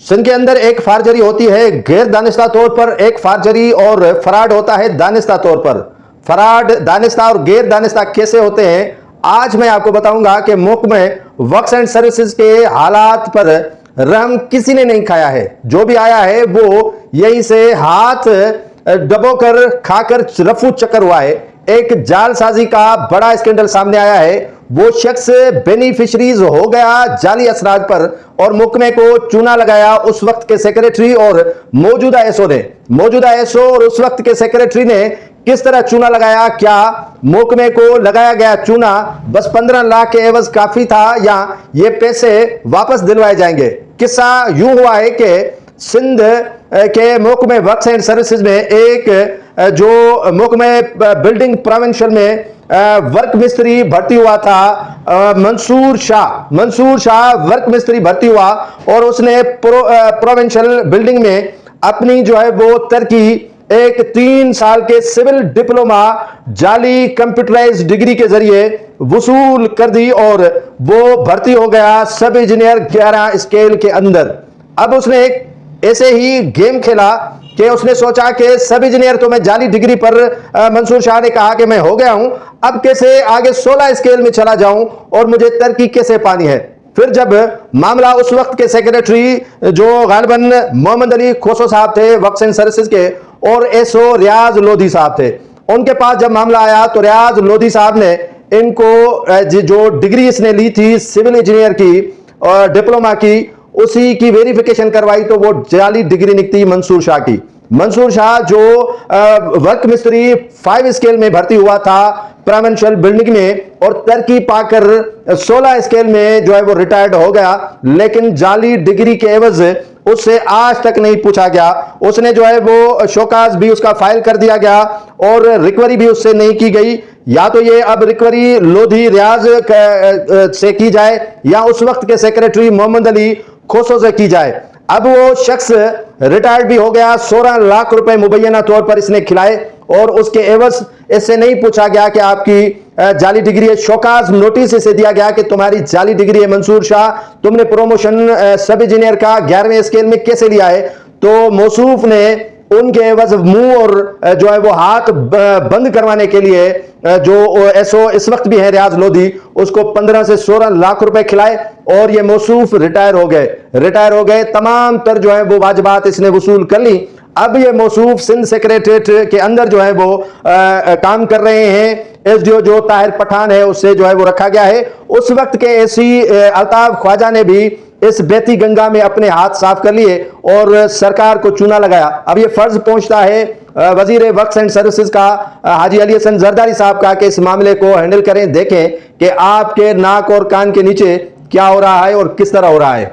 सिंध के अंदर एक फार्जरी होती है गैर दानिस्ता तौर पर, एक फार्जरी और फराड होता है दानिस्ता तौर पर। फराड दानिस्ता और गैर दानिस्ता कैसे होते हैं, आज मैं आपको बताऊंगा कि मुल्क में वर्क्स एंड सर्विसेज के हालात पर रहम किसी ने नहीं खाया है। जो भी आया है वो यहीं से हाथ दबोकर खाकर रफू चक्कर हुआ है। एक जालसाजी का बड़ा स्कैंडल सामने आया है। वो शख्स बेनिफिशरीज हो गया जाली असराज पर और मुकमे को चूना लगाया उस वक्त के सेक्रेटरी और मौजूदा एसओ ने। मौजूदा एसओ और उस वक्त के सेक्रेटरी ने किस तरह चूना लगाया, क्या मुकमे को लगाया गया चूना बस 15 लाख के एवज काफी था या ये पैसे वापस दिलवाए जाएंगे। किस्सा यूं हुआ है कि सिंध के महकमे वर्क्स एंड सर्विसेज में एक जो महकमे बिल्डिंग प्रोविंशियल में वर्क मिस्त्री भर्ती हुआ था, मंसूर शाह वर्क मिस्त्री भर्ती हुआ और उसने प्रोविंशियल बिल्डिंग में अपनी जो है वो तरकी एक 3 साल के सिविल डिप्लोमा जाली कंप्यूटराइज डिग्री के जरिए वसूल कर दी और वो भर्ती हो गया सब इंजीनियर 11 स्केल के अंदर। अब उसने एक ऐसे ही गेम खेला कि उसने सोचा कि सब इंजीनियर तो मैं जाली डिग्री पर मंसूर शाह ने कहा कि मैं हो गया हूं, अब कैसे आगे 16 स्केल में चला जाऊं और मुझे तरक्की कैसे पानी है। फिर जब मामला उस वक्त के सेक्रेटरी जो गालिबन मोहम्मद अली खोसो साहब थे वर्क्स एंड सर्विसेज के और एसओ रियाज लोधी साहब थे, उनके पास जब मामला आया तो रियाज लोधी साहब ने इनको जो डिग्री इसने ली थी सिविल इंजीनियर की और डिप्लोमा की उसी की वेरिफिकेशन करवाई तो वो जाली डिग्री निकली मंसूर शाह की। मंसूर शाह जो वर्क मिस्त्री 5 स्केल में भर्ती हुआ था प्रोविंशियल बिल्डिंग में और तरक्की पाकर 16 स्केल में जो है वो रिटायर्ड हो गया, लेकिन जाली डिग्री के एवज उससे आज तक नहीं पूछा गया। उसने जो है वो शोकाज भी उसका फाइल कर दिया गया और रिकवरी भी उससे नहीं की गई। या तो ये अब रिकवरी लोधी रियाज से की जाए या उस वक्त के सेक्रेटरी मोहम्मद अली खोसो से की जाए। अब वो शख्स रिटायर्ड भी हो गया, 16 लाख रुपए मुबैना तौर पर इसने खिलाए और उसके एवज इससे नहीं पूछा गया कि आपकी जाली डिग्री है। शोकाज नोटिस इसे दिया गया कि तुम्हारी जाली डिग्री है मंसूर शाह, तुमने प्रमोशन सब इंजीनियर का 11वें स्केल में कैसे लिया है। तो मौसूफ ने उनके एवज मुंह और जो है वो हाथ बंद करवाने के लिए जो एसओ इस वक्त भी है रियाज लोधी, उसको 15 से 16 लाख रुपए खिलाए और ये मौसूफ रिटायर हो गए। तमाम तर जो है वो वाजिबात इसने वसूल कर ली। अब ये मौसूफ सिंध सेक्रेटरीट के अंदर जो है वो काम कर रहे हैं। एसडीओ जो ताहिर पठान है उससे जो है वो रखा गया है। उस वक्त के एसी अल्ताफ ख्वाजा ने भी इस बेती गंगा में अपने हाथ साफ कर लिए और सरकार को चूना लगाया। अब ये फर्ज पहुंचता है वजीर वर्क्स एंड सर्विसेज का हाजी अली हसन जरदारी साहब का कि इस मामले को हैंडल करें, देखें कि आपके नाक और कान के नीचे क्या हो रहा है और किस तरह हो रहा है।